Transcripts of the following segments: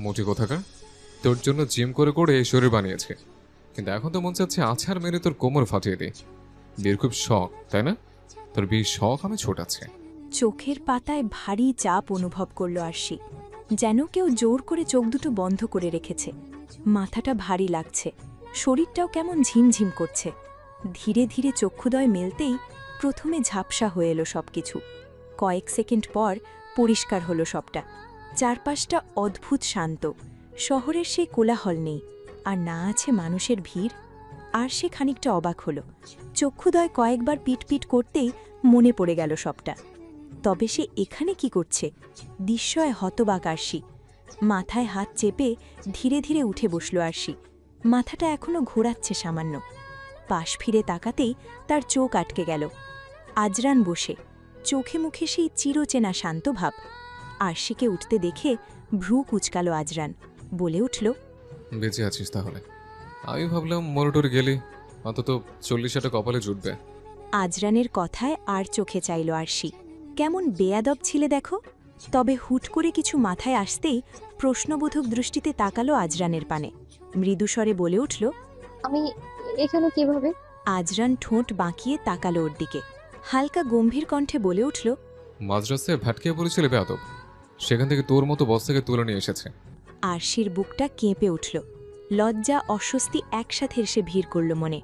মোটি কোথাকার, তোর জন্য জিম করে করে এই শরীর বানিয়েছে, কিন্তু এখন তো মন চাচ্ছে আছাড় মেরে তোর কোমর ফাটিয়ে দিই। বিয়ের খুব শখ তাই না? তোর বিয়ের শখ আমি ছোটাচ্ছে। চোখের পাতায় ভারী চাপ অনুভব করল আরশি, যেন কেউ জোর করে চোখ দুটো বন্ধ করে রেখেছে। মাথাটা ভারী লাগছে, শরীরটাও কেমন ঝিমঝিম করছে। ধীরে ধীরে চক্ষুদয় মেলতেই প্রথমে ঝাপসা হয়ে এলো সবকিছু। কয়েক সেকেন্ড পর পরিষ্কার হলো সবটা। চারপাশটা অদ্ভুত শান্ত, শহরের সেই কোলাহল নেই, আর না আছে মানুষের ভিড়। আর সে খানিকটা অবাক হলো। চক্ষুদয় কয়েকবার পিটপিট করতেই মনে পড়ে গেল সবটা। তবে সে এখানে কি করছে? বিস্ময়ে হতবাক আরশি। মাথায় হাত চেপে ধীরে ধীরে উঠে বসল আরশি। মাথাটা এখনো ঘোরাচ্ছে সামান্য। পাশ ফিরে তাকাতেই তার চোখ আটকে গেল। আজরান বসে, চোখে মুখে সেই চিরচেনা শান্ত ভাব। আরশিকে উঠতে দেখে ভ্রু কুচকাল আজরান, বলে উঠল, বেঁচে আছিস তাহলে? আমি ভাবলাম মোরটোর গেলি অন্তত 40টা কপালে জুটবে। আজরানের কথায় আর চোখে চাইল আরশি। কেমন বেয়াদব ছিলে দেখো। তবে হুট করে কিছু মাথায় আসতেই প্রশ্নবোধক দৃষ্টিতে তাকালো আজরানের পানে। মৃদুস্বরে বলে উঠল, আমি এখানে কিভাবে? আজরান ঠোঁট বাঁকিয়ে তাকালো ওর দিকে। হালকা গম্ভীর কণ্ঠে বলে উঠল, মাঝরাস্তায় ভ্যাটকে বলেছিলে বেয়াদব, সেখান থেকে তোর মতো বস্তাকে তুলে নিয়ে এসেছে। আরশির বুকটা কেঁপে উঠল। লজ্জা অস্বস্তি একসাথে এসে ভিড় করল মনে।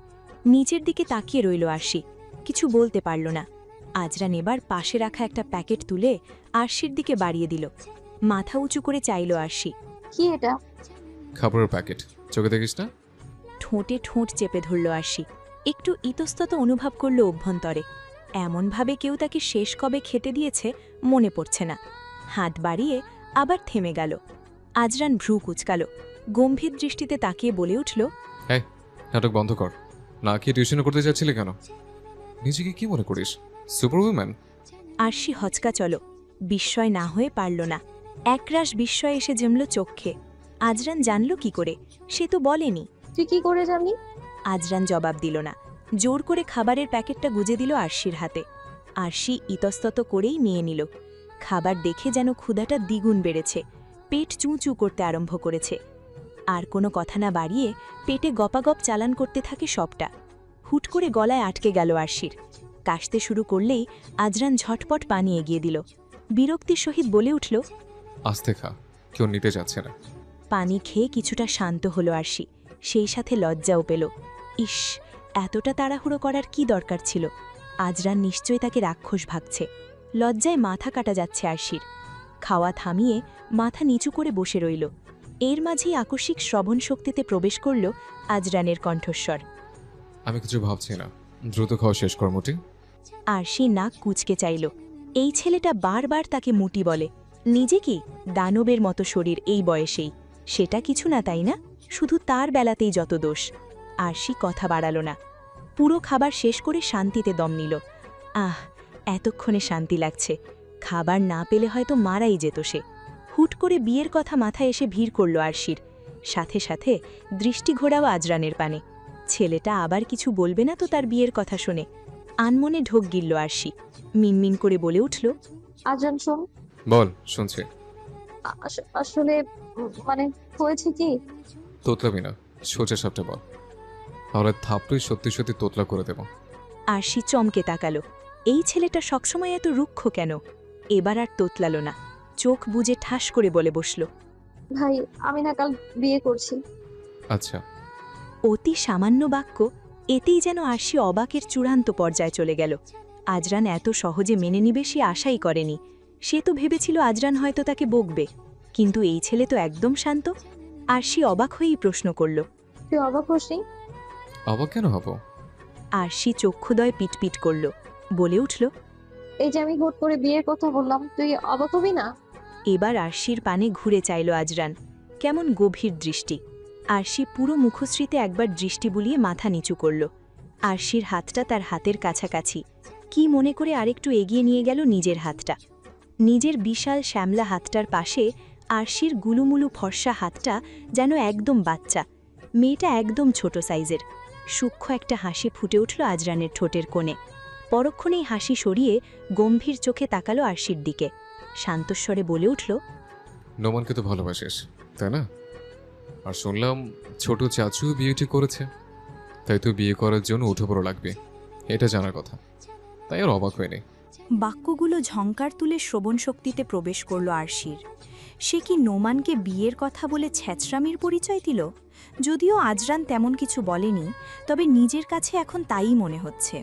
নিচের দিকে তাকিয়ে রইল আরশি, কিছু বলতে পারল না। আজরান এবার পাশে রাখা একটা প্যাকেট তুলে আরশির দিকে বাড়িয়ে দিল। মাথা উঁচু করে চাইল আরশি। কি এটা? খাবারের প্যাকেট, চোখে দেখিস না? ঠোঁটে ঠোঁট চেপে ধরল আরশি। একটু ইতস্তত অনুভব করল অভ্যন্তরে। এমনভাবে কেউ তাকে শেষ কবে খেতে দিয়েছে মনে পড়ছে না। হাত বাড়িয়ে আবার থেমে গেল। আজরান ভ্রু কুচকাল, গম্ভীর দৃষ্টিতে তাকিয়ে বলে উঠল, হ্যাঁ, নাটক বন্ধ কর। না কি টিউশনও করতে যাচ্ছিলে কেন? নিজেকে কি মনে করিস, সুপার উইম্যান? আরশি হচকা চলো, বিস্ময় না হয়ে পারল না। একরাশ বিস্ময় এসে জমল চক্ষে। আজরান জানল কি করে? সে তো বলেনি। তুই কি করে জানলি? আজরান জবাব দিল না। জোর করে খাবারের প্যাকেটটা গুজে দিল আরশির হাতে। আরশি ইতস্তত করেই নিয়ে নিল। খাবার দেখে যেন ক্ষুধাটা দ্বিগুণ বেড়েছে। পেট চুঁচু করতে আরম্ভ করেছে। আর কোনো কথা না বাড়িয়ে পেটে গপাগপ চালান করতে থাকে সবটা। হুট করে গলায় আটকে গেল আরশির। কাশতে শুরু করলেই আজরান ঝটপট পানি এগিয়ে দিল। বিরক্তির সহিত বলে উঠল, আস্তে খা, কেউ নিতে যাচ্ছে না। পানি খেয়ে কিছুটা শান্ত হলো আরশি, সেই সাথে লজ্জাও পেল। ইস, এতটা তাড়াহুড়ো করার কি দরকার ছিল? আজরান নিশ্চয়ই তাকে রাক্ষস ভাবছে। লজ্জায় মাথা কাটা যাচ্ছে আরশির। খাওয়া থামিয়ে মাথা নিচু করে বসে রইল। এর মাঝেই আকস্মিক শ্রবণ শক্তিতে প্রবেশ করল আজরানের কণ্ঠস্বর। আমি কিছু ভাবছি না, দ্রুত খাওয়া শেষ কর মোটি। আরশি নাক কুঁচকে চাইল। এই ছেলেটা বারবার তাকে মুটি বলে। নিজে কি দানবের মতো শরীর এই বয়সেই, সেটা কিছু না তাই না? শুধু তার বেলাতেই যত দোষ। আরশি কথা বাড়াল না। পুরো খাবার শেষ করে শান্তিতে দম নিল। আহ, এতক্ষণে শান্তি লাগছে। খাবার না পেলে হয়তো মারাই যেত সে। হুট করে বিয়ের কথা মাথায় এসে ভিড় করল আরশির। সাথে সাথে দৃষ্টি ঘোরাও আজরানের পানে। ছেলেটা আবার কিছু বলবে না তো তার বিয়ের কথা শুনে? আনমনে ঢোক গিলল আরশি। মিনমিন করে বলে উঠল, আজান শোন। বল, শুনছি। আসলে মানে হয়েছে কি? তোতলাবি না, সোজা সাপটা বল, তাহলে থাপড়ে সত্যি সত্যি তোতলা করে দেব। আরশি চমকে তাকালো। এই ছেলেটা সবসময় এত রুক্ষ কেন? এবার আর তোতলালো না, চোখ বুজে ঠাস করে বলে বসল, ভাই, আমি না কাল বিয়ে করছি। আচ্ছা। অতি সামান্য বাক্য, এতেই যেন আরশি অবাকের চূড়ান্ত পর্যায়ে চলে গেল। আজরান এত সহজে মেনে নিবে সে আশাই করেনি। সে তো ভেবেছিল আজরান হয়তো তাকে বকবে, কিন্তু এই ছেলে তো একদম শান্ত। আরশি অবাক হয়েই প্রশ্ন করল, তুই অবাক হসনি? অবাক কেন হব? আরশি চক্ষুদয় পিটপিট করল, বলে উঠল, এই যে আমি হুট করে বিয়ের কথা বললাম, তুই অবাক হবি না? এবার আরশির পানে ঘুরে চাইল আজরান, কেমন গভীর দৃষ্টি। আরশি পুরো মুখশ্রীতে একবার দৃষ্টি বুলিয়ে মাথা নিচু করল। আরশির হাতটা তার হাতের কাছাকাছি, কি মনে করে আরেকটু এগিয়ে নিয়ে গেল নিজের হাতটা। নিজের বিশাল শ্যামলা হাতটার পাশে আরশির গুলুমুলু ফর্সা হাতটা যেন একদম বাচ্চা। মেয়েটা একদম ছোট সাইজের। সূক্ষ্ম একটা হাসি ফুটে উঠল আজরানের ঠোঁটের কোণে। পরক্ষণেই হাসি সরিয়ে গম্ভীর চোখে তাকালো আরশির দিকে। শান্তস্বরে বলে উঠল, নোমানকে তো ভালোবাসিস, তাই না? আর শুনলাম ছোট চাচু বিয়ে ঠিক করেছে, তাই তো বিয়ে করার জন্য উঠে পড়া লাগবে, এটা জানার কথা। তাই আর অবাক হয়নি। বাক্যগুলো ঝংকার তুলে শ্রবণ শক্তিতে প্রবেশ করল আরশির। সে কি নোমানকে বিয়ের কথা বলে ছ্যাচরামির পরিচয় দিল? যদিও আজরান তেমন কিছু বলেনি, তবে নিজের কাছে এখন তাই মনে হচ্ছে।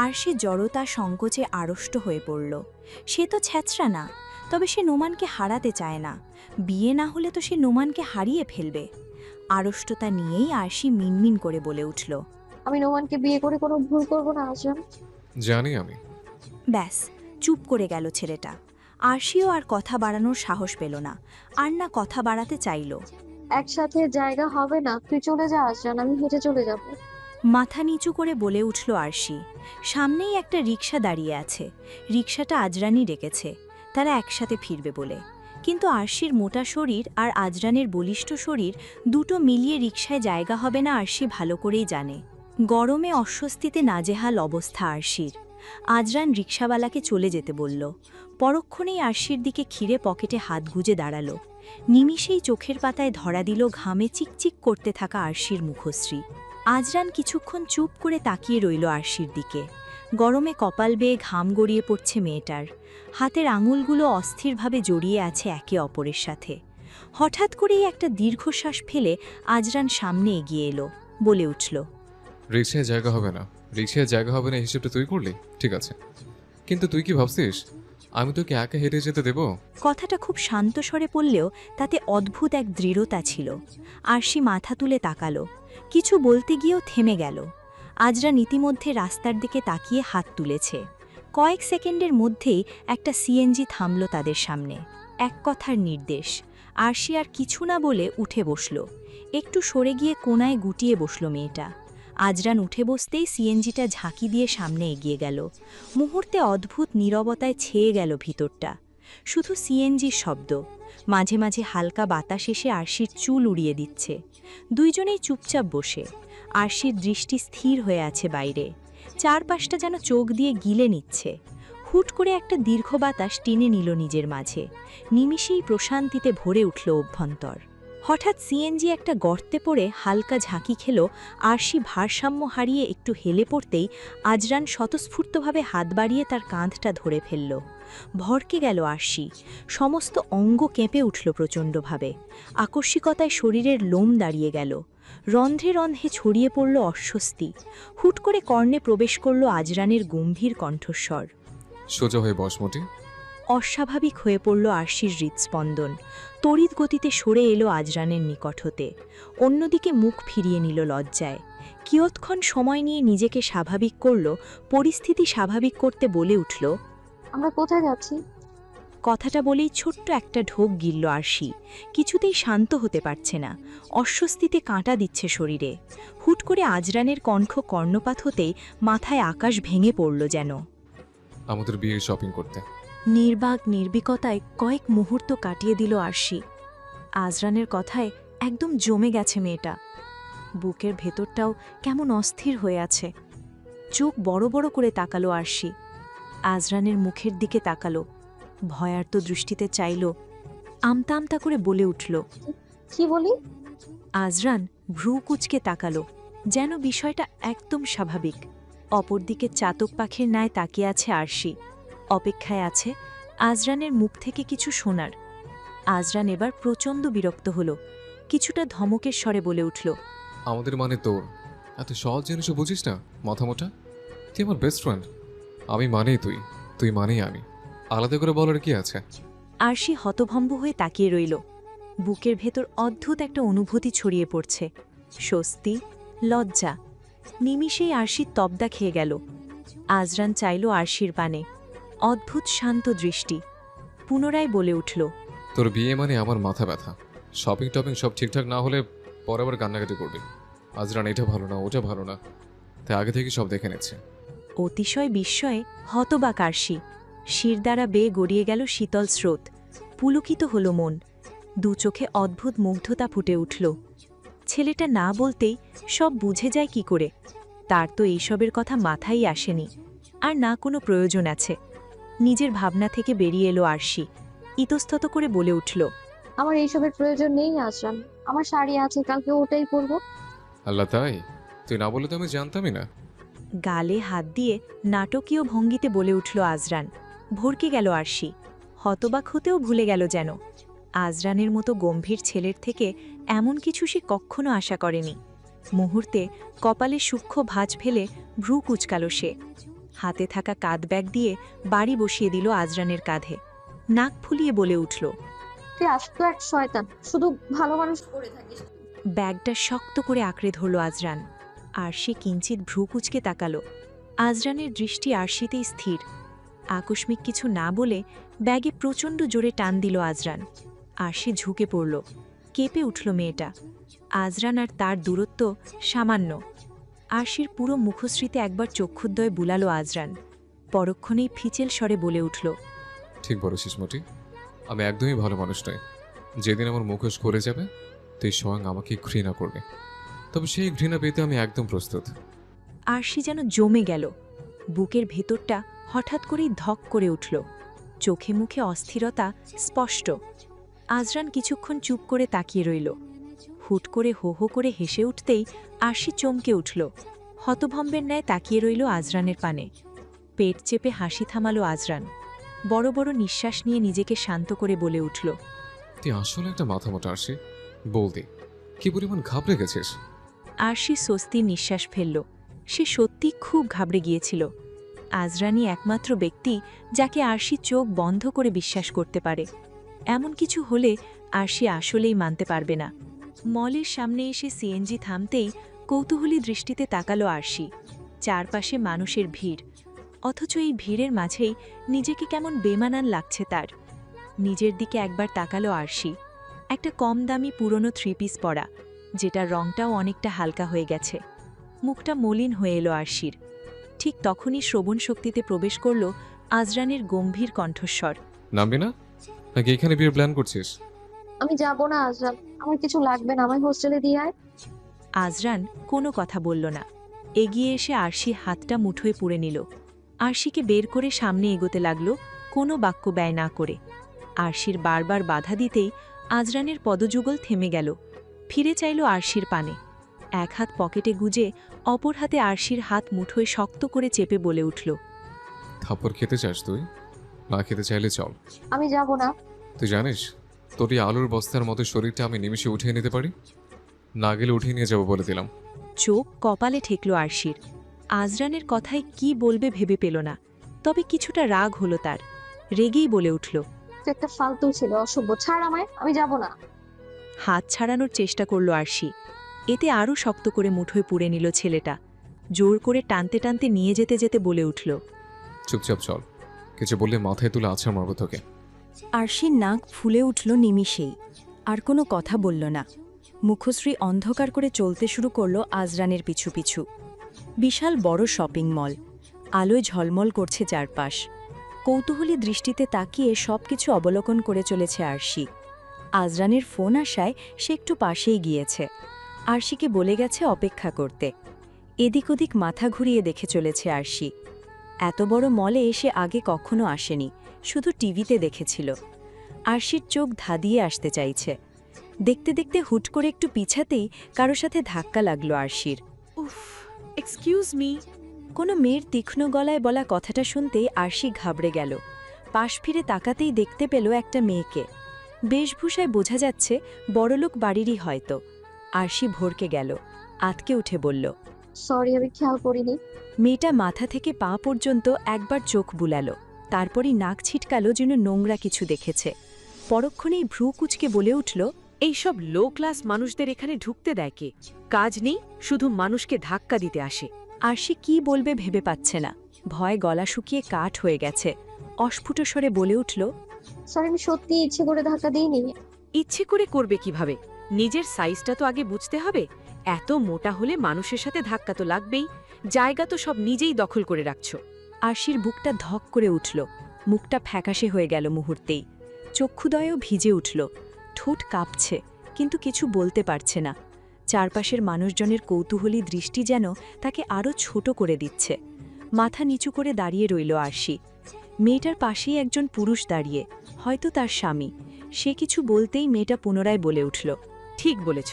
আরশি জড়তা সংকোচে আড়ষ্ট হয়ে পড়ল। সে তো ছ্যাচরা না, তবে সে নোমানকে হারাতে চায় না। বিয়ে না হলে তো সে নোমানকে হারিয়ে ফেলবে। আড়ষ্টতা নিয়েই আরশি মিনমিন করে বলে উঠল, আমি নোমানকে বিয়ে করে কোনো ভুল করবো না আজরান। জানি আমি। ব্যাস, চুপ করে গেল ছেলেটা। আরশিও আর কথা বাড়ানোর সাহস পেল না, আর না কথা বাড়াতে চাইল। একসাথে জায়গা হবে না, তুই চলে যা আজরান, আমি হেঁটে চলে যাব। মাথা নিচু করে বলে উঠল আরশি। সামনেই একটা রিকশা দাঁড়িয়ে আছে। রিকশাটা আজরানই ডেকেছে, তারা একসাথে ফিরবে বলে। কিন্তু আরশির মোটা শরীর আর আজরানের বলিষ্ঠ শরীর দুটো মিলিয়ে রিকশায় জায়গা হবে না আরশি ভালো করেই জানে। গরমে অস্বস্তিতে নাজেহাল অবস্থা আরশির। আজরান রিকশাওয়ালাকে চলে যেতে বলল। পরক্ষণেই আরশির দিকে খিরে পকেটে হাত গুজে দাঁড়াল। নিমিষেই চোখের পাতায় ধরা দিল ঘামে চিকচিক করতে থাকা আরশির মুখশ্রী। আজরান কিছুক্ষণ চুপ করে তাকিয়ে রইল আরশির দিকে। গরমে কপাল বেয়ে ঘাম গড়িয়ে পড়ছে মেয়েটার। হাতের আঙুলগুলো অস্থিরভাবে জড়িয়ে আছে একে অপরের সাথে। হঠাৎ করেই একটা দীর্ঘশ্বাস ফেলে আজরান সামনে এগিয়ে এলো, বলে উঠল, রিক্সায় জায়গা হবে না, রিক্সায় জায়গা হবে না, হিসেবটা তুই করলি, ঠিক আছে। কিন্তু তুই কি ভাবছিস আমি তোকে একা হেঁটে যেতে দেব? কথাটা খুব শান্ত স্বরে পড়লেও তাতে অদ্ভুত এক দৃঢ়তা ছিল। আরশি মাথা তুলে তাকালো, কিছু বলতে গিয়েও থেমে গেল। আজরান ইতিমধ্যে রাস্তার দিকে তাকিয়ে হাত তুলেছে। কয়েক সেকেন্ডের মধ্যেই একটা সিএনজি থামল তাদের সামনে। এক কথার নির্দেশ। আরশি আর কিছু না বলে উঠে বসল। একটু সরে গিয়ে কোনায় গুটিয়ে বসল মেয়েটা। আজরান উঠে বসতেই সিএনজিটা ঝাঁকি দিয়ে সামনে এগিয়ে গেল। মুহূর্তে অদ্ভুত নীরবতায় ছেয়ে গেল ভিতরটা। শুধু সিএনজির শব্দ, মাঝে মাঝে হালকা বাতাস এসে আরশির চুল উড়িয়ে দিচ্ছে। দুইজনেই চুপচাপ বসে। আরশির দৃষ্টি স্থির হয়ে আছে বাইরে। চারপাশটা যেন চোখ দিয়ে গিলে নিচ্ছে। হুট করে একটা দীর্ঘ বাতাস টেনে নিল নিজের মাঝে। নিমিষেই প্রশান্তিতে ভরে উঠল অভ্যন্তর। হঠাৎ সিএনজি একটা গর্তে পড়ে হালকা ঝাঁকি খেল। আরশি ভারসাম্য হারিয়ে একটু হেলে পড়তেই আজরান স্বতঃস্ফূর্তভাবে হাত বাড়িয়ে তার কাঁধটা ধরে ফেলল। ভরকে গেল আরশি, সমস্ত অঙ্গ কেঁপে উঠল প্রচণ্ডভাবে। আকস্মিকতায় শরীরের লোম দাঁড়িয়ে গেল। রন্ধ্রে রন্ধ্রে ছড়িয়ে পড়ল অস্বস্তি। হুট করে কর্ণে প্রবেশ করল আজরানের গম্ভীর কণ্ঠস্বর। সোজা হয়ে বস মোটি। অস্বাভাবিক হয়ে পড়ল আরশির হৃৎস্পন্দন। তড়িৎ গতিতে সরে এলো আজরানের নিকট হতে। অন্যদিকে মুখ ফিরিয়ে নিল লজ্জায়। কিয়ৎক্ষণ সময় নিয়ে নিজেকে স্বাভাবিক করল। পরিস্থিতি স্বাভাবিক করতে বলে উঠল, আমরা কোথায় যাচ্ছি? কথাটা বলেই ছোট্ট একটা ঢোক গিলল আরশি। কিছুতেই শান্ত হতে পারছে না, অস্বস্তিতে কাঁটা দিচ্ছে শরীরে। হুট করে আজরানের কণ্ঠ কর্ণপাত হতেই মাথায় আকাশ ভেঙে পড়ল যেন। আমাদের বিয়ে শপিং করতে। নির্বাক নির্বিকতায় কয়েক মুহূর্ত কাটিয়ে দিল আরশি। আজরানের কথায় একদম জমে গেছে মেয়েটা। বুকের ভেতরটাও কেমন অস্থির হয়ে আছে। চোখ বড় বড় করে তাকালো আরশি। আজরানের মুখের দিকে তাকালো, ভয়ার্ত দৃষ্টিতে চাইল। আমতা আমতা করে বলে উঠল, কি বলি? আজরান ভ্রু কুঁচকে তাকালো, যেন বিষয়টা একদম স্বাভাবিক। অপরদিকে চাতক পাখির ন্যায় তাকিয়ে আছে আরশি। অপেক্ষায় আছে আজরানের মুখ থেকে কিছু শোনার। আজরান এবার প্রচণ্ড বিরক্ত হল। কিছুটা ধমকের স্বরে বলে উঠল, আমাদের মানে তোর এত সহজ জিনিসও বুঝিস না মাথা মোটা? তুই আমার বেস্ট ফ্রেন্ড। আমি মানেই তুই, তুই মানেই আমি, আলাদা করে বলার কি আছে? আরশি হতভম্ব হয়ে তাকিয়ে রইল। বুকের ভেতর অদ্ভুত একটা অনুভূতি ছড়িয়ে পড়ছে, স্বস্তি, লজ্জা। নিমিষেই আরশির তবদা খেয়ে গেল। আজরান চাইল আরশির পানে। অদ্ভুত শান্ত দৃষ্টি। পুনরায় বলে উঠল, তোর বিয়ে মানে আমার মাথা ব্যথা। শপিং টপিং সব ঠিকঠাক না হলে পরে আবার কান্নাকাটি করবি। আজরান এটা ভালো না, ওটা ভালো না, তাই আগে থেকে সব দেখে নিচ্ছে। অতিশয় বিস্ময়ে হতবাক আরশি। শির দ্বারা বেয়ে গড়িয়ে গেল শীতল স্রোত। পুলকিত হল মন। দু চোখে অদ্ভুত মুগ্ধতা ফুটে উঠল। ছেলেটা না বলতেই সব বুঝে যায় কি করে? তার তো এইসবের কথা মাথায় আসেনি, আর না কোনো প্রয়োজন আছে। নিজের ভাবনা থেকে বেরিয়ে এলো আরশি। ইতস্তত করে বলে উঠল, আমার এইসবের প্রয়োজন নেই আজরান। আমার শাড়ি আছে, কালকে ওটাই পরবো। আল্লাহ, তাই? তুই না বলে তো আমি জানতামই না। গালে হাত দিয়ে নাটকীয় ভঙ্গিতে বলে উঠল আজরান। ভরকে গেল আরশি। হতবাক হতেও ভুলে গেল যেন। আজরানের মতো গম্ভীর ছেলের থেকে এমন কিছু সে কখনো আশা করেনি। মুহূর্তে কপালে সূক্ষ্ম ভাঁজ ফেলে ভ্রু কুচকাল সে। হাতে থাকা কাঁধ ব্যাগ দিয়ে বাড়ি বসিয়ে দিল আজরানের কাঁধে। নাক ফুলিয়ে বলে উঠল, তুই আস্ত এক শয়তান, শুধু ভালো মানুষ করে থাকিস। ব্যাগটা শক্ত করে আঁকড়ে ধরল আজরান। আরশি কিঞ্চিত ভ্রু কুচকে তাকালো। আজরানের দৃষ্টি আরশিতেই স্থির। আকস্মিক কিছু না বলে ব্যাগে প্রচণ্ড জোরে টান দিল আজরান। আরশি ঝুঁকে পড়ল। কেঁপে উঠল মেয়েটা। আজরান আর তার দূরত্ব সামান্য। আরশির পুরো মুখশ্রীতে একবার চক্ষুদ্বয় বুলালো আজরান। পরক্ষণেই ফিচেল স্বরে বলে উঠল, ঠিক বলেছিস মতি, আমি একদমই ভালো মানুষ নই। যেদিন আমার মুখোশ করে যাবে তুই স্বয়ং আমাকে ঘৃণা করবে, তবে সেই ঘৃণা পেতে আমি একদম প্রস্তুত। আরশি যেন জমে গেল। বুকের ভেতরটা হঠাৎ করেই ধক করে উঠল। চোখে মুখে অস্থিরতা স্পষ্ট। আজরান কিছুক্ষণ চুপ করে তাকিয়ে রইল। হুট করে হো হো করে হেসে উঠতেই আরশি চমকে উঠল। হতভম্বের ন্যায় তাকিয়ে রইল আজরানের পানে। পেট চেপে হাসি থামালো আজরান। বড় বড় নিঃশ্বাস নিয়ে নিজেকে শান্ত করে বলে উঠল, তুই আসলে একটা মাথা মোটা আসি। বলদি, কি পরিমাণ ঘাবড়ে গেছিস? আরশি স্বস্তির নিঃশ্বাস ফেলল। সে সত্যি খুব ঘাবড়ে গিয়েছিল। আজরানই একমাত্র ব্যক্তি যাকে আরশি চোখ বন্ধ করে বিশ্বাস করতে পারে। এমন কিছু হলে আরশি আসলেই মানতে পারবে না। মলের সামনে এসে সিএনজি থামতেই কৌতূহলী দৃষ্টিতে তাকালো আরশি। চারপাশে মানুষের ভিড়, অথচ এই ভিড়ের মাঝেই নিজেকে কেমন বেমানান লাগছে তার। নিজের দিকে একবার তাকালো আরশি। একটা কম দামি পুরনো থ্রি পিস পরা, যেটার রংটাও অনেকটা হালকা হয়ে গেছে। মুখটা মলিন হয়ে এলো আরশির। ঠিক তখনই শ্রবণ শক্তিতে প্রবেশ করল আজরানের গম্ভীর কণ্ঠস্বর, নামবি না, নাকি এখানে বিয়ের প্ল্যান করছিস? আমি যাব না আজরান, আমার কিছু লাগবে না, আমায় হোস্টেলে দিয়ে আয়। আজরান কোনো কথা বলল না। এগিয়ে এসে আরশি হাতটা মুঠোয় পুড়ে নিল। আরশিকে বের করে সামনে এগোতে লাগল, কোনো বাক্য ব্যয় না করে। আরশির বারবার বাধা দিতেই আজরানের পদযুগল থেমে গেল। ফিরে চাইল আরশির পানে। এক হাত পকেটে গুজে অপর হাতে আরশির হাত মুঠোয় শক্ত করে চেপে বলে উঠল, থাপ্পড় খেতে চাস তুই? না খেতে চাইলে চল। আমি যাব না। তুই জানিস তোর এই আলুর বস্তার মতো শরীরটা আমি নিমিষে উঠিয়ে নিতে পারি। না গেলে উঠিয়ে নিয়ে যাবো বলে দিলাম। চোখ কপালে ঠেকল আরশির। আজরানের কথায় কি বলবে ভেবে পেল না। তবে কিছুটা রাগ হলো তার। রেগেই বলে উঠল, তুই একটা ফালতু ছিল, অসভ্য, ছাড় আমায়, আমি যাব না। হাত ছাড়ানোর চেষ্টা করল আরশি। এতে আরও শক্ত করে মুঠোয় পুড়ে নিল ছেলেটা। জোর করে টানতে টানতে নিয়ে যেতে যেতে বলে উঠল, চুপচাপ চল, কিছু বললে মাথায় তুলে আছাড় মারবো তোকে। আরশির নাক ফুলে উঠল নিমিষেই। আর কোনো কথা বলল না। মুখশ্রী অন্ধকার করে চলতে শুরু করল আজরানের পিছু পিছু। বিশাল বড় শপিং মল, আলোয় ঝলমল করছে চারপাশ। কৌতূহলী দৃষ্টিতে তাকিয়ে সবকিছু অবলোকন করে চলেছে আরশি। আজরানের ফোন আসায় সে একটু পাশেই গিয়েছে। আরশিকে বলে গেছে অপেক্ষা করতে। এদিক ওদিক মাথা ঘুরিয়ে দেখে চলেছে আরশি। এত বড় মলে এসে আগে কখনো আসেনি, শুধু টিভিতে দেখেছিল। আরশির চোখ ধাঁধিয়ে আসতে চাইছে। দেখতে দেখতে হুট করে একটু পিছাতেই কারো সাথে ধাক্কা লাগলো আরশির। উফ, এক্সকিউজ মি। কোনো মেয়ের তীক্ষ্ণ গলায় বলা কথাটা শুনতেই আরশি ঘাবড়ে গেল। পাশ ফিরে তাকাতেই দেখতে পেল একটা মেয়েকে। বেশভূষায় বোঝা যাচ্ছে বড়লোক বাড়িরই হয়তো। আরশি ভরকে গেল, আতকে উঠে বলল, সরি, আমি খেয়াল করিনি। মেয়েটা মাথা থেকে পা পর্যন্ত একবার চোখ বুলালো। তারপরই নাক ছিটকালো যেন নোংরা কিছু দেখেছে। পরক্ষণেই ভ্রু কুচকে বলে উঠল, এইসব লো ক্লাস মানুষদের এখানে ঢুকতে দেয় কে? কাজ নেই, শুধু মানুষকে ধাক্কা দিতে আসে। আরশি কি বলবে ভেবে পাচ্ছে না। ভয় গলা শুকিয়ে কাঠ হয়ে গেছে। অস্ফুট স্বরে বলে উঠল, সরি, আমি সত্যি ইচ্ছে করে ধাক্কা দিইনি। ইচ্ছে করে করবে কিভাবে? নিজের সাইজটা তো আগে বুঝতে হবে। এত মোটা হলে মানুষের সাথে ধাক্কা তো লাগবেই। জায়গা তো সব নিজেই দখল করে রাখছো। আরশির বুকটা ধক করে উঠল। মুখটা ফ্যাকাশে হয়ে গেল মুহূর্তেই। চক্ষুদয়ও ভিজে উঠল। ঠোঁট কাঁপছে, কিন্তু কিছু বলতে পারছে না। চারপাশের মানুষজনের কৌতূহলী দৃষ্টি যেন তাকে আরও ছোট করে দিচ্ছে। মাথা নিচু করে দাঁড়িয়ে রইল আরশি। মেয়েটার পাশেই একজন পুরুষ দাঁড়িয়ে, হয়তো তার স্বামী। সে কিছু বলতেই মেয়েটা পুনরায় বলে উঠল। ঠিক বলেছ,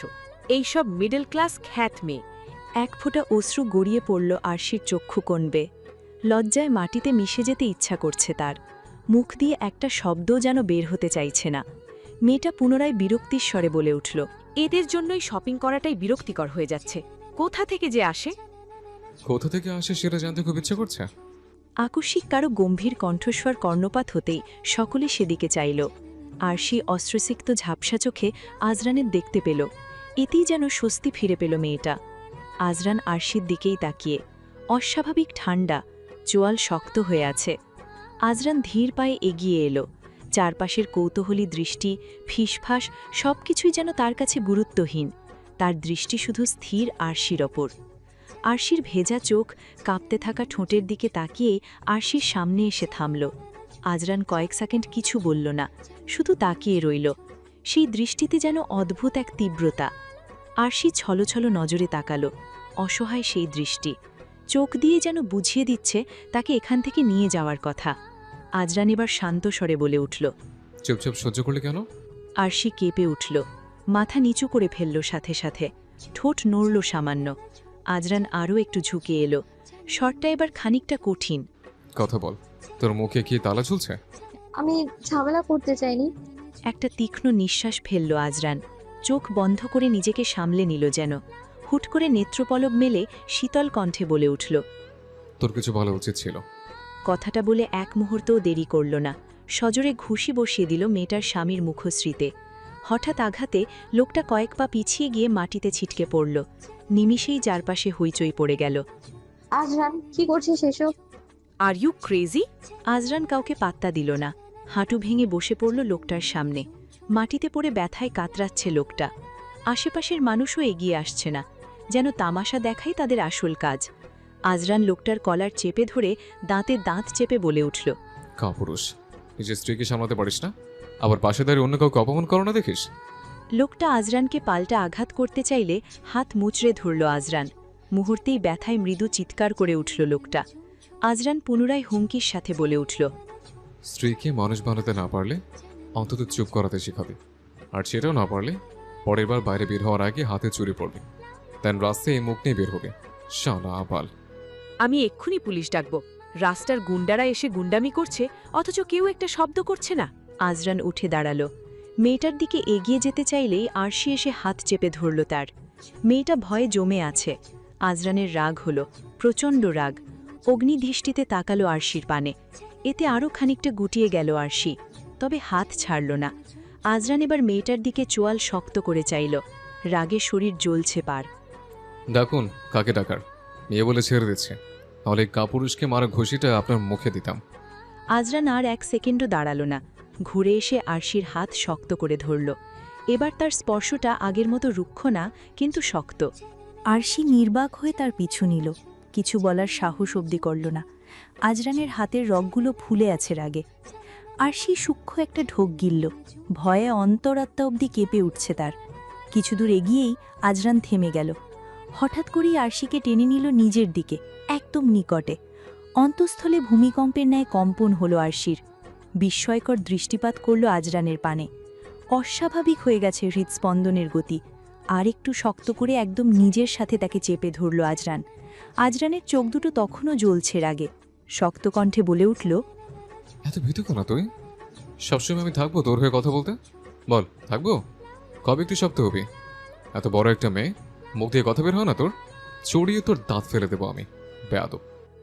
এইসব মিডল ক্লাস খ্যাত মেয়ে। এক ফোঁটা অশ্রু গড়িয়ে পড়ল আরশির চক্ষু কোণবে। লজ্জায় মাটিতে মিশে যেতে ইচ্ছা করছে তার। মুখ দিয়ে একটা শব্দও যেন বের হতে চাইছে না। মেয়েটা পুনরায় বিরক্তির স্বরে বলে উঠল। এদের জন্যই শপিং করাটাই বিরক্তিকর হয়ে যাচ্ছে। কোথা থেকে যে আসে? কোথা থেকে আসে সেটা জানতে খুব ইচ্ছে করছে। আকস্মিক কারো গম্ভীর কণ্ঠস্বর কর্ণপাত হতেই সকলে সেদিকে চাইল। আরশি অস্ত্রসিক্ত ঝাপসা চোখে আজরানের দেখতে পেল। এতেই যেন স্বস্তি ফিরে পেল মেয়েটা। আজরান আরশির দিকেই তাকিয়ে। অস্বাভাবিক ঠান্ডা, চোয়াল শক্ত হয়ে আছে। আজরান ধীর পায়ে এগিয়ে এলো। চারপাশের কৌতূহলী দৃষ্টি, ফিসফাস সবকিছুই যেন তার কাছে গুরুত্বহীন। তার দৃষ্টি শুধু স্থির আরশির ওপর। আরশির ভেজা চোখ কাঁপতে থাকা ঠোঁটের দিকে তাকিয়েই আরশির সামনে এসে থামল। আজরান কয়েক সেকেন্ড কিছু বলল না, শুধু তাকিয়ে রইল। সেই দৃষ্টিতে যেন অদ্ভুত এক তীব্রতা। আরশি ছলছল নজরে তাকালো। অসহায় সেই দৃষ্টি, চোখ দিয়ে যেন বুঝিয়ে দিচ্ছে তাকে এখান থেকে নিয়ে যাওয়ার কথা। আজরান এবার শান্ত স্বরে বলে উঠল। চুপচাপ সহ্য করলে কেন? আরশি কেঁপে উঠল, মাথা নিচু করে ফেলল সাথে সাথে, ঠোঁট নড়ল সামান্য। আজরান আরও একটু ঝুঁকে এলো। স্বরটা এবার খানিকটা কঠিন। কথা বল, তোর মুখে কি তালা ঝুলছে? আমি ঝামেলা করতে চাইনি। একটা তীক্ষ্ণ নিঃশ্বাস ফেলল আজরান। চোখ বন্ধ করে নিজেকে সামলে নিল যেন। হুট করে নেত্রপলব মেলে শীতল কণ্ঠে বলে উঠল। তোর কিছু বলা উচিত ছিল। কথাটা বলে এক মুহূর্তও দেরি করল না। সজোরে ঘুষি বসিয়ে দিল মেয়েটার স্বামীর মুখশ্রীতে। হঠাৎ আঘাতে লোকটা কয়েক পা পিছিয়ে গিয়ে মাটিতে ছিটকে পড়ল। নিমিষেই চারপাশে হইচই পড়ে গেল। আজরান, কি করছিস এসব? Are you crazy? আজরান কাউকে পাত্তা দিল না। হাঁটু ভেঙে বসে পড়ল লোকটার সামনে। মাটিতে পড়ে ব্যথায় কাতরাচ্ছে লোকটা। আশেপাশের মানুষও এগিয়ে আসছে না, যেন তামাশা দেখাই তাদের আসল কাজ। আজরান লোকটার কলার চেপে ধরে দাঁতে দাঁত চেপে বলে উঠল। কাপুরুষ, নিজের স্ত্রীকে সামলাতে পারিস না, আবার পাশে দাঁড়িয়ে অন্য কাউকে অপমান করো না দেখিস? লোকটা আজরানকে পাল্টা আঘাত করতে চাইলে হাত মুচড়ে ধরল আজরান। মুহূর্তেই ব্যথায় মৃদু চিৎকার করে উঠল লোকটা। আজরান পুনরায় হুমকির সাথে বলে উঠল। স্ত্রীকে মানুষ বানাতে না পারলে অন্তত চুপ করাতে শেখাবে, আর সেটাও না পারলে পরের বার বাইরে বের হওয়ার আগে হাতে চুরি পড়বে, দেন রাস্তায় এই মুখ নিয়ে বের হবে। শালা আবাল। আমি এক্ষুনি পুলিশ ডাকবো। রাস্তার গুন্ডারা এসে গুন্ডামি করছে, অথচ কেউ একটা শব্দ করছে না। আজরান উঠে দাঁড়াল। মেয়েটার দিকে এগিয়ে যেতে চাইলেই আরশি এসে হাত চেপে ধরল তার। মেয়েটা ভয়ে জমে আছে। আজরানের রাগ হল, প্রচণ্ড রাগ। অগ্নিদৃষ্টিতে তাকালো আরশির পানে। এতে আরও খানিকটা গুটিয়ে গেল আরশি, তবে হাত ছাড়ল না। আজরান এবার মেয়েটার দিকে চোয়াল শক্ত করে চাইল। রাগে শরীর জ্বলছে পার। ডাকুন কাকে ডাকার, মেয়ে বলে ছেড়ে দিচ্ছে, তাহলে কাপুরুষকে মারা ঘুষিটা আপনার মুখে দিতাম। আজরান আর এক সেকেন্ডও দাঁড়াল না। ঘুরে এসে আরশির হাত শক্ত করে ধরল। এবার তার স্পর্শটা আগের মতো রুক্ষ না, কিন্তু শক্ত। আরশি নির্বাক হয়ে তার পিছু নিল। কিছু বলার সাহস অবধি করল না। আজরানের হাতের রগগুলো ফুলে আছে রাগে। আরশি সূক্ষ্ম একটা ঢোক গিলল। ভয়ে অন্তরাত্মা অবধি কেঁপে উঠছে তার। কিছু দূর এগিয়েই আজরান থেমে গেল। হঠাৎ করেই আরশিকে টেনে নিল নিজের দিকে, একদম নিকটে। অন্তঃস্থলে ভূমিকম্পের ন্যায় কম্পন হলো আরশির। বিস্ময়কর দৃষ্টিপাত করল আজরানের পানে। অস্বাভাবিক হয়ে গেছে হৃদস্পন্দনের গতি। আর একটু শক্ত করে একদম নিজের সাথে তাকে চেপে ধরল আজরান। আজরানের চোখ দুটো তখনও জ্বলছে রাগে। শক্ত কণ্ঠে বলে উঠল। এত ভীতু কেন তুই? সবসময় আমি থাকবো তোর হয়ে কথা বলতে? বল, থাকবো? কবে একটু শক্ত হবি? এত বড় একটা মেয়ে, মুখ দিয়ে কথা বের হয় না তোর? চড়িয়ে তোর দাঁত ফেলে দেবো আমি, বেয়াদব।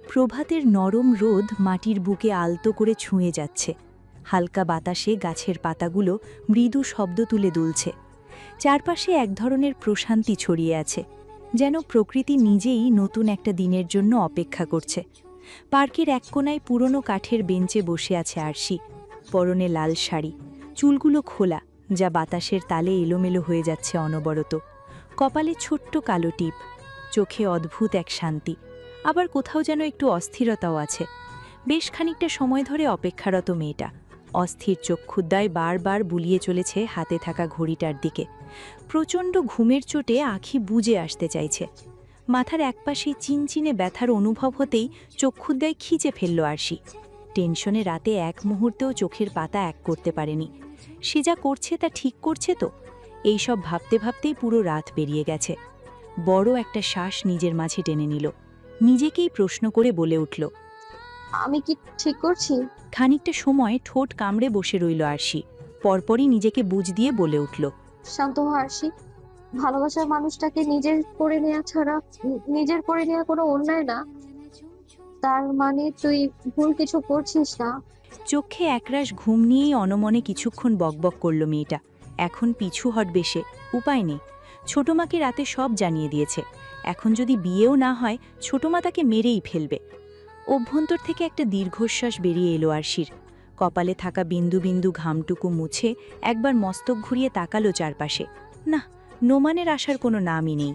প্রভাতের নরম রোদ মাটির বুকে আলতো করে ছুঁয়ে যাচ্ছে। হালকা বাতাসে গাছের পাতাগুলো মৃদু শব্দ তুলে দুলছে। চারপাশে এক ধরনের প্রশান্তি ছড়িয়ে আছে, যেন প্রকৃতি নিজেই নতুন একটা দিনের জন্য অপেক্ষা করছে। পার্কের এক কোনায় পুরনো কাঠের বেঞ্চে বসে আছে আরশি। পরনে লাল শাড়ি, চুলগুলো খোলা, যা বাতাসের তালে এলোমেলো হয়ে যাচ্ছে অনবরত। কপালে ছোট্ট কালো টিপ, চোখে অদ্ভুত এক শান্তি, আবার কোথাও যেন একটু অস্থিরতাও আছে। বেশ খানিকটা সময় ধরে অপেক্ষারত মেয়েটা। অস্থির চক্ষুদ্বয় বারবার বুলিয়ে চলেছে হাতে থাকা ঘড়িটার দিকে। প্রচণ্ড ঘুমের চোটে আঁখি বুজে আসতে চাইছে। মাথার একপাশে চিনচিনে ব্যথার অনুভব হতেই চক্ষুদ্বয় খিচে ফেলল আরশি। টেনশনে রাতে এক মুহূর্তেও চোখের পাতা এক করতে পারেনি। সে যা করছে তা ঠিক করছে তো? এইসব ভাবতে ভাবতেই পুরো রাত পেরিয়ে গেছে। বড় একটা শ্বাস নিজের মাঝে টেনে নিল, নিজেকেই প্রশ্ন করে বলে উঠল। আমি কি ঠিক করছি? খানিকটা সময় ঠোঁট কামড়ে বসে রইল আরশি, পরপরই নিজেকে বুঝ দিয়ে বলে উঠল। শান্ত হ আরশি। ভালোবাসার মানুষটাকে নিজের করে নেওয়া ছাড়া নিজের করে নেওয়া কোনো অন্যায় না। তার মানে তুই ভুল কিছু করছিস না। চোখে একরাশ ঘুম নিয়েই অনমনে কিছুক্ষণ বকবক করল মেয়েটা। এখন পিছু হটবে সে, উপায় নেই। ছোটমাকে রাতে সব জানিয়ে দিয়েছে। এখন যদি বিয়েও না হয়, ছোটমা তাকে মেরেই ফেলবে। অভ্যন্তর থেকে একটা দীর্ঘশ্বাস বেরিয়ে এলো আরশির। কপালে থাকা বিন্দু বিন্দু ঘামটুকু মুছে একবার মস্তক ঘুরিয়ে তাকালো চারপাশে। না, নোমানের আসার কোনো নামই নেই।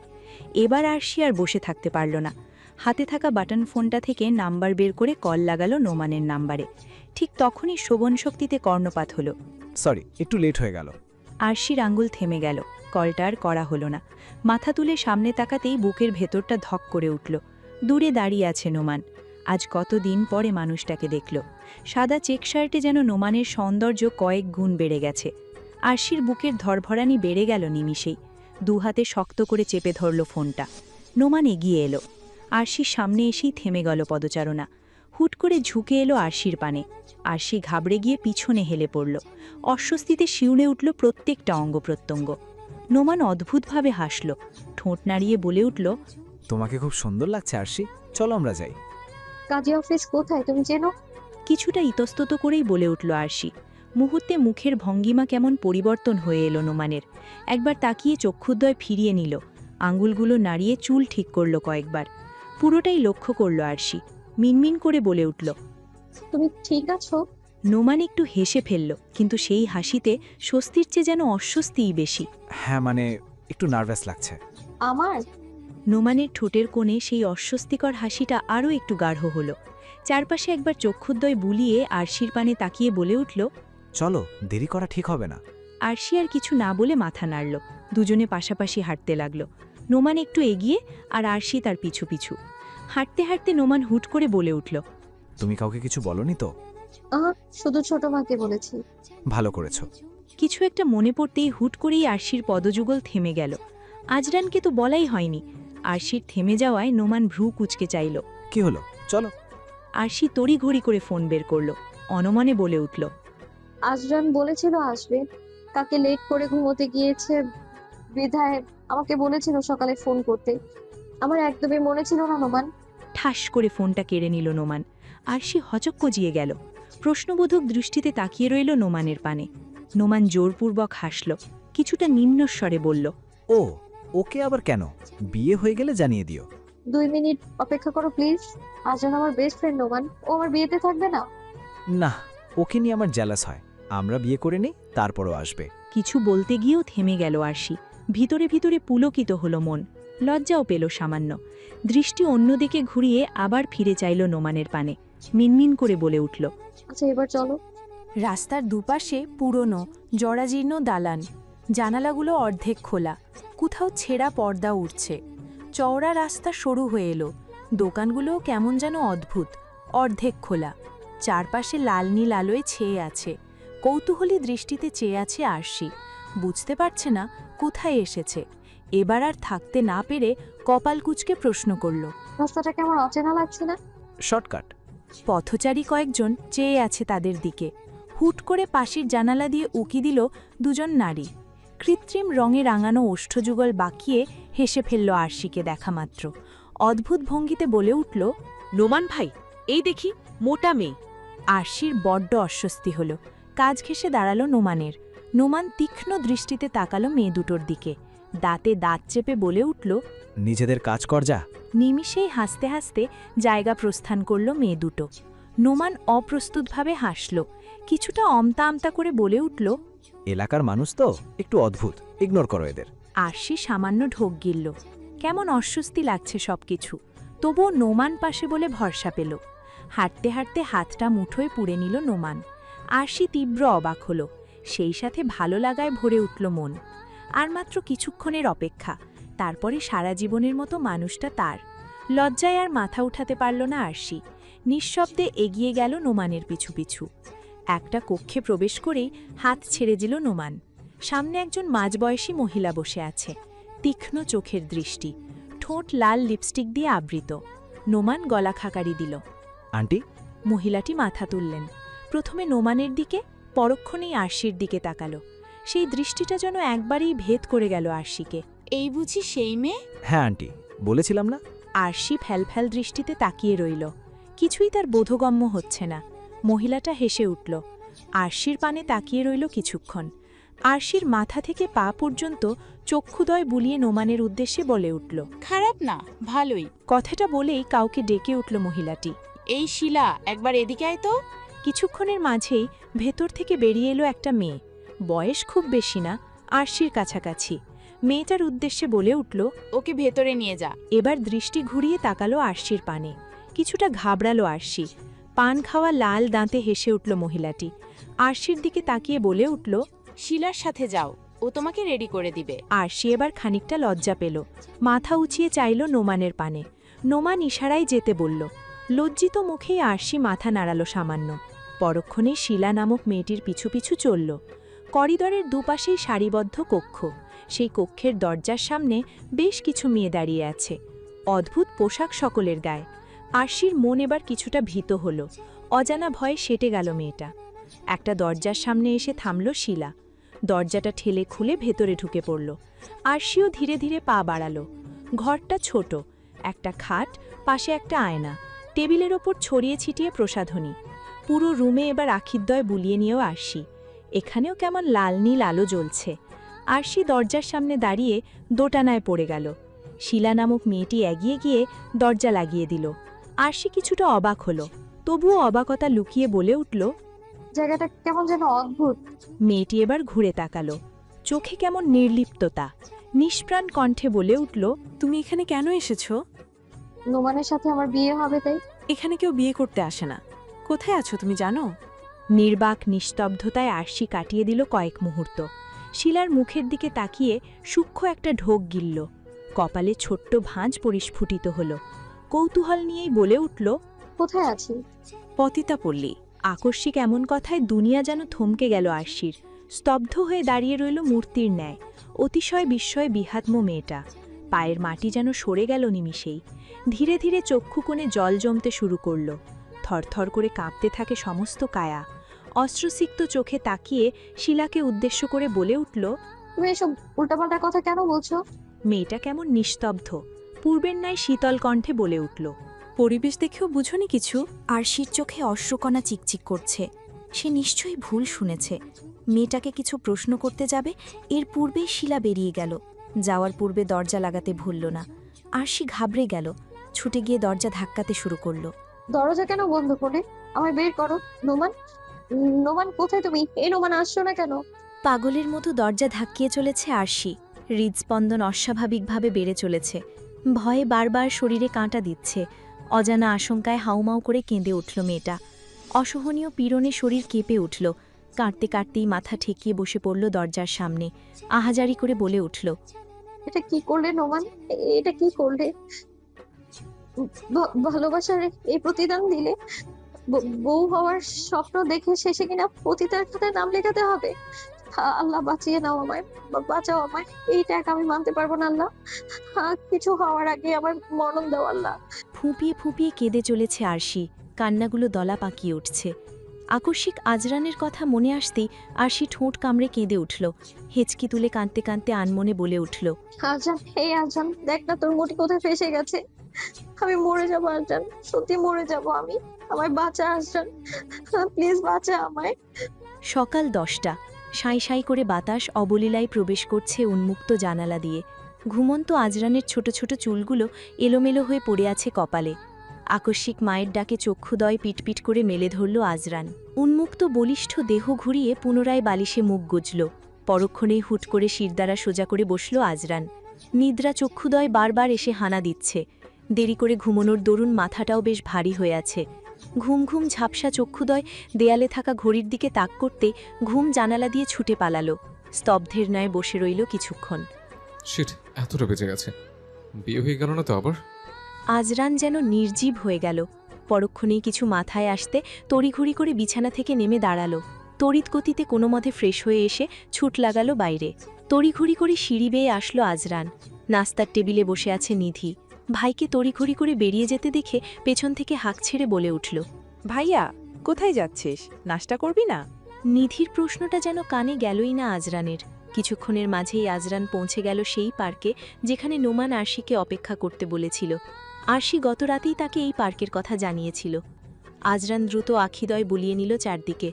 এবার আরশি আর বসে থাকতে পারল না। হাতে থাকা বাটন ফোনটা থেকে নাম্বার বের করে কল লাগালো নোমানের নাম্বারে। ঠিক তখনই শোভন শক্তিতে কর্ণপাত হলো। সরি, একটু লেট হয়ে গেল। আরশির আঙ্গুল থেমে গেল। কলটা আর করা হলো না। মাথা তুলে সামনে তাকাতেই বুকের ভেতরটা ধক করে উঠল। দূরে দাঁড়িয়ে আছে নোমান। আজ কতদিন পরে মানুষটাকে দেখল। সাদা চেক শার্টে যেন নোমানের সৌন্দর্য কয়েক গুণ বেড়ে গেছে। আরশির বুকের ধরভরানি বেড়ে গেল নিমিষেই। দুহাতে শক্ত করে চেপে ধরল ফোনটা। নোমান এগিয়ে এলো। আরশির সামনে এসেই থেমে গেল পদচারণা। হুট করে ঝুঁকে এলো আরশির পানে। আরশি ঘাবড়ে গিয়ে পিছনে হেলে পড়ল। অস্বস্তিতে শিউরে উঠল প্রত্যেকটা অঙ্গ প্রত্যঙ্গ। নোমান অদ্ভুতভাবে হাসল, ঠোঁট নাড়িয়ে বলে উঠল। তোমাকে খুব সুন্দর লাগছে আরশি, চলো আমরা যাই। কাজী অফিস কোথায় তুমি চেনো? কিছুটা ইতস্তত করেই বলে উঠল আরশি। মুহূর্তে মুখের ভঙ্গিমা কেমন পরিবর্তন হয়ে এলো নোমানের। একবার তাকিয়ে চক্ষুদ্বয় ফিরিয়ে নিল, আঙ্গুলগুলো নাড়িয়ে চুল ঠিক করল কয়েকবার। পুরোটাই লক্ষ্য করল আরশি। মিনমিন করে বলে উঠল। তুমি ঠিক আছো? নোমান একটু হেসে ফেলল, কিন্তু সেই হাসিতে স্বস্তির চেয়ে যেন অস্বস্তিই বেশি। হ্যাঁ, মানে একটু নার্ভাস লাগছে। আমার নোমানের ঠোঁটের কোণে সেই অস্বস্তিকর হাসিটা আরও একটু গাঢ় হল। চারপাশে একবার চক্ষুদ্বয় বুলিয়ে আরশির পানে তাকিয়ে বলে উঠল। চলো, দেরি করা ঠিক হবে না। আরশি আর কিছু না বলে মাথা নাড়ল। দুজনে পাশাপাশি হাঁটতে লাগল। নোমান একটু এগিয়ে আর আরশি তার পিছু পিছু। হাঁটতে হাঁটতে নোমান হুট করে বলে উঠল। তুমি কাউকে কিছু বলনি তো? শুধু ছোট মাকে বলেছি। ভালো করেছো। কিছু একটা মনে পড়তেই হুট করেই আরশির পদযুগল থেমে গেল। আজরানকে তো বলাই হয়নি। আরশির থেমে যাওয়ায় নোমান ভ্রু কুঁচকে চাইল। কি হলো? চলো। আরশি তড়িঘড়ি করে ফোন বের করল। অনমনে বলে উঠল। আজরান বলেছিল আসবে, কাকে লেট করে ঘুমোতে গিয়েছে বিধায় আমাকে বলেছিল সকালে ফোন করতে। আমার একদমই মনে ছিল না নোমান। ঠাস করে ফোনটা কেড়ে নিল নোমান। আরশি হচক্কজিয়ে গেল। প্রশ্নবোধক দৃষ্টিতে তাকিয়ে রইল নোমানের পানে। নোমান জোরপূর্বক হাসল, কিছুটা নিম্নস্বরে বলল। ও, ওকে আবার কেন? বিয়ে হয়ে গেলে জানিয়ে দিও। 2 মিনিট অপেক্ষা করো প্লিজ। আজরান আমার বেস্ট ফ্রেন্ড নোমান, ও আমার বিয়েতে থাকবে না। না, ওকে নিয়ে আমার জ্যালাস হয়। আমরা বিয়ে করে নিই, তারপরও আসবে। কিছু বলতে গিয়েও থেমে গেল আরশি। ভিতরে ভিতরে পুলকিত হলো মন। লজ্জাও পেল সামান্য। দৃষ্টি অন্যদিকে ঘুরিয়ে আবার ফিরে চাইল নোমানের পানে। মিনমিন করে বলে উঠল। আচ্ছা এবার চলো। রাস্তার দুপাশে পুরনো জরাজীর্ণ দালান। জানালাগুলো অর্ধেক খোলা, কোথাও ছেঁড়া পর্দা উঠছে। চওড়া রাস্তা সরু হয়ে এলো। দোকানগুলোও কেমন যেন অদ্ভুত, অর্ধেক খোলা। চারপাশে লাল নীল আলোয় ছেয়ে আছে। কৌতূহলী দৃষ্টিতে চেয়ে আছে আরশি। বুঝতে পারছে না কোথায় এসেছে। এবার আর থাকতে না পেরে কপাল কুঁচকে প্রশ্ন করল। রাস্তাটাকে আমার অচেনা লাগছে না? শর্টকাট। পথচারী কয়েকজন চেয়ে আছে তাদের দিকে। হুট করে পাশের জানালা দিয়ে উকি দিল দুজন নারী। কৃত্রিম রঙে রাঙানো ওষ্ঠযুগল বাঁকিয়ে হেসে ফেলল আরশিকে দেখা মাত্র। অদ্ভুত ভঙ্গিতে বলে উঠল। নোমান ভাই, এই দেখি মোটা মেয়ে। আরশির বড্ড অস্বস্তি হল। কাজ ঘেঁষে দাঁড়ালো নোমানের। নোমান তীক্ষ্ণ দৃষ্টিতে তাকালো মেয়ে দুটোর দিকে। দাঁতে দাঁত চেপে বলে উঠল। নিজেদের কাজ কর যা। নিমিষেই হাসতে হাসতে জায়গা প্রস্থান করল মেয়ে দুটো। নোমান অপ্রস্তুতভাবে হাসল, কিছুটা আমতা আমতা করে বলে উঠল। এলাকার মানুষ তো একটু অদ্ভুত, ইগনোর করো এদের। আরশি সামান্য ঢোক গিলল। কেমন অস্বস্তি লাগছে সবকিছু। তবুও নোমান পাশে বলে ভরসা পেল। হাঁটতে হাঁটতে হাতটা মুঠোয় পুড়ে নিল নোমান। আরশি তীব্র অবাক হল, সেই সাথে ভালো লাগায় ভরে উঠল মন। আর মাত্র কিছুক্ষণের অপেক্ষা, তারপরে সারা জীবনের মতো মানুষটা তার। লজ্জায় আর মাথা উঠাতে পারল না আরশি। নিঃশব্দে এগিয়ে গেল নোমানের পিছু পিছু। একটা কক্ষে প্রবেশ করেই হাত ছেড়ে দিল নোমান। সামনে একজন মাঝবয়সী মহিলা বসে আছে, তীক্ষ্ণ চোখের দৃষ্টি, ঠোঁট লাল লিপস্টিক দিয়ে আবৃত। নোমান গলা খাকারি দিল। আন্টি, মহিলাটি মাথা তুললেন, প্রথমে নোমানের দিকে, পরক্ষণেই আরশির দিকে তাকালো। সেই দৃষ্টিটা যেন একবারেই ভেদ করে গেল আরশিকে। এই বুঝি সেই মেয়ে? হ্যাঁ আন্টি, বলেছিলাম না। আরশি ফ্যালফ্যাল দৃষ্টিতে তাকিয়ে রইল। কিছুই তার বোধগম্য হচ্ছে না। মহিলাটা হেসে উঠল। আরশির পানে তাকিয়ে রইল কিছুক্ষণ। আরশির মাথা থেকে পা পর্যন্ত চক্ষুদয় বুলিয়ে নোমানের উদ্দেশ্যে বলে উঠল। খারাপ না, ভালোই। কথাটা বলেই কাউকে ডেকে উঠল মহিলাটি। এই শিলা, একবার এদিকে আয় তো। কিছুক্ষণের মাঝেই ভেতর থেকে বেরিয়ে এলো একটা মেয়ে। বয়স খুব বেশি না, আরশির কাছাকাছি। মেয়েটার উদ্দেশ্যে বলে উঠল। ওকে ভেতরে নিয়ে যা। এবার দৃষ্টি ঘুরিয়ে তাকালো আরশির পানে। কিছুটা ঘাবড়ালো আরশি। পান খাওয়া লাল দাঁতে হেসে উঠল মহিলাটি। আরশির দিকে তাকিয়ে বলে উঠল। শিলার সাথে যাও, ও তোমাকে রেডি করে দিবে। আরশি এবার খানিকটা লজ্জা পেল। মাথা উঁচিয়ে চাইল নোমানের পানে। নোমান ইশারায় যেতে বলল। লজ্জিত মুখেই আরশি মাথা নাড়ালো সামান্য। পরক্ষণে শিলা নামক মেয়েটির পিছু পিছু চলল। করিডরের দুপাশেই সারিবদ্ধ কক্ষ। সেই কক্ষের দরজার সামনে বেশ কিছু মেয়ে দাঁড়িয়ে আছে। অদ্ভুত পোশাক সকলের গায়ে। আরশির মন এবার কিছুটা ভীত হল। অজানা ভয়ে সেটে গেল মেয়েটা। একটা দরজার সামনে এসে থামল শিলা। দরজাটা ঠেলে খুলে ভেতরে ঢুকে পড়ল। আরশিও ধীরে ধীরে পা বাড়াল। ঘরটা ছোট, একটা খাট, পাশে একটা আয়না, টেবিলের ওপর ছড়িয়ে ছিটিয়ে প্রসাধনী। পুরো রুমে এবার আখিদ্বয় বুলিয়ে নিয়েও আরশি। এখানেও কেমন লাল নীল আলো জ্বলছে। আরশি দরজার সামনে দাঁড়িয়ে দোটানায় পড়ে গেল। শিলা নামক মেয়েটি এগিয়ে গিয়ে দরজা লাগিয়ে দিল। আরশি কিছুটা অবাক হল, তবুও অবাকতা লুকিয়ে বলে উঠল। জায়গাটা কেমন যেন অদ্ভুত। মেয়েটি এবার ঘুরে তাকালো, চোখে কেমন নির্লিপ্ততা। নিষ্প্রাণ কণ্ঠে বলে উঠল। তুমি এখানে কেন এসেছো? নোমানের সাথে আমার বিয়ে হবে তাই। এখানে কেউ বিয়ে করতে আসে না। কোথায় আছো তুমি জানো? নির্বাক নিস্তব্ধতায় আরশি কাটিয়ে দিল কয়েক মুহূর্ত। শিলার মুখের দিকে তাকিয়ে সূক্ষ্ম একটা ঢোক গিলল। কপালে ছোট্ট ভাঁজ পরিস্ফুটিত হল। কৌতূহল নিয়েই বলে উঠল। কোথায় আছি? পতিতা পল্লী। আকস্মিক এমন কথায় দুনিয়া যেন থমকে গেল আরশির। স্তব্ধ হয়ে দাঁড়িয়ে রইল মূর্তির ন্যায়। অতিশয় বিস্ময়ে বিহাত্ম মেয়েটা। পায়ের মাটি যেন সরে গেল নিমিষেই। ধীরে ধীরে চক্ষু কোণে জল জমতে শুরু করল। থরথর করে কাঁপতে থাকে সমস্ত কায়া। অস্ত্রসিক্ত চোখে তাকিয়ে শিলাকে উদ্দেশ্য করে বলে উঠল। তুমি এসব উল্টাপাল্টা কথা কেন বলছো? মেয়েটা কেমন নিস্তব্ধ, পূর্বের ন্যায় শীতল কণ্ঠে বলে উঠল। পরিবেশ দেখেও বুঝোনি কিছু? আরশির চোখে অশ্রুকণা চিকচিক করছে। সে নিশ্চয়ই ভুল শুনেছে। মেয়েটাকে কিছু প্রশ্ন করতে যাবে, এর পূর্বেই শিলা বেরিয়ে গেল। যাওয়ার পূর্বে দরজা লাগাতে ভুলল না। আরশি ঘাবড়ে গেল, ছুটে গিয়ে দরজা ধাক্কাতে শুরু করলো। দরজা কেন বন্ধ করে? আমায় বের করো। নোমান, নোমান কোথায় তুমি? এই নোমান আসছো না কেন? পাগলের মতো দরজা ধাক্কিয়ে চলেছে আরশি। হৃদস্পন্দন অস্বাভাবিকভাবে বেড়ে চলেছে। ভয়ে বারবার শরীরে কাঁটা দিচ্ছে। অজানা আশঙ্কায় হাউমাউ করে কেঁদে উঠল মেয়েটা। অসহনীয় পীড়নে শরীর কেঁপে উঠল। কাঁদতে কাঁদতেই মাথা ঠেকিয়ে বসে পড়ল দরজার সামনে। আহাজারি করে বলে উঠল। এটা কি করলে নোমান? এটা কি করলে? ভালোবাসার এই প্রতিদান দিলে? বউ হওয়ার স্বপ্ন দেখে শেষে কিনা পতিতার খাতায় নাম লেখাতে হবে? আল্লাহ বাঁচিয়ে নাও আমায়, বাঁচাও আমায়। এই ট্যাগ আমি মানতে পারবো না আল্লাহ। কিছু হওয়ার আগে আমার মরণ দাও আল্লাহ। ফুঁপিয়ে ফুঁপিয়ে কেঁদে চলেছে আরশি। কান্নাগুলো দলা পাকিয়ে উঠছে। আকস্মিক আজরানের কথা মনে আসতেই আরশি ঠোঁট কামড়ে কেঁদে উঠল। হেঁচকি তুলে কাঁদতে কাঁদতে আনমনে বলে উঠল। আজান, এই আজান, দেখ না তোর মুঠি কোথায় ফেসে গেছে। আমি মরে যাবো আজান, সত্যি মরে যাবো আমি। আমায় বাঁচা আজান, প্লিজ বাঁচা আমায়। সকাল 10টা। সাঁই সাঁই করে বাতাস অবলীলায় প্রবেশ করছে উন্মুক্ত জানালা দিয়ে। ঘুমন্ত আজরানের ছোট ছোট চুলগুলো এলোমেলো হয়ে পড়ে আছে কপালে। আকস্মিক মায়ের ডাকে চক্ষুদয় পিটপিট করে মেলে ধরল আজরান। উন্মুক্ত বলিষ্ঠ দেহ ঘুরিয়ে পুনরায় বালিশে মুখ গুজল। পরক্ষণেই হুট করে শিরদাঁড়া সোজা করে বসল আজরান। নিদ্রা চক্ষুদয় বারবার এসে হানা দিচ্ছে। দেরি করে ঘুমনোর দরুন মাথাটাও বেশ ভারী হয়ে আছে। ঘুম ঘুম ঝাপসা চক্ষুদয় দেয়ালে থাকা ঘড়ির দিকে তাক করতে ঘুম জানালা দিয়ে ছুটে পালালো। স্তব্ধের ন্যায় বসে রইল কিছুক্ষণ। শিট, এতটা বেঁচে গেছে। বিয়ে হয়ে গেল না তো আবার? আজরান যেন নির্জীব হয়ে গেল। পরক্ষণেই কিছু মাথায় আসতে তড়িঘড়ি করে বিছানা থেকে নেমে দাঁড়ালো। তড়িৎ গতিতে কোনো মতে ফ্রেশ হয়ে এসে ছুট লাগালো বাইরে। তড়িঘড়ি করে সিঁড়ি বেয়ে আসলো আজরান। নাস্তার টেবিলে বসে আছে নিধি। ভাইকে তড়িঘড়ি করে বেরিয়ে যেতে দেখে পেছন থেকে হাঁক ছেড়ে বলে উঠল, ভাইয়া কোথায় যাচ্ছিস? নাস্তা করবি না? নিধির প্রশ্নটা যেন কানে গেলই না আজরানের। কিছুক্ষণের মাঝেই আজরান পৌঁছে গেল সেই পার্কে যেখানে নোমান আরশিকে অপেক্ষা করতে বলেছিল। আরশি গত রাতেই তাকে এই পার্কের কথা জানিয়েছিল। আজরান দ্রুত আখিদয় বুলিয়ে নিল চারদিকে।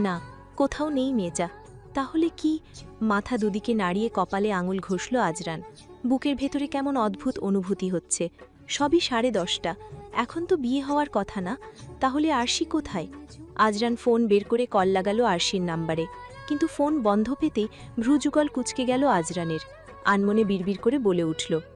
না, কোথাও নেই মেয়েটা। তাহলে কি? মাথা দুদিকে নাড়িয়ে কপালে আঙুল ঘষল আজরান। বুকের ভেতরে কেমন অদ্ভুত অনুভূতি হচ্ছে। সবই 10:30। এখন তো বিয়ে হওয়ার কথা না। তাহলে আরশি কোথায়? আজরান ফোন বের করে কল লাগালো আরশির নাম্বারে, কিন্তু ফোন বন্ধ পেতেই ভ্রুযুগল কুঁচকে গেল আজরানের। আনমনে বিড়বিড় করে বলে উঠল,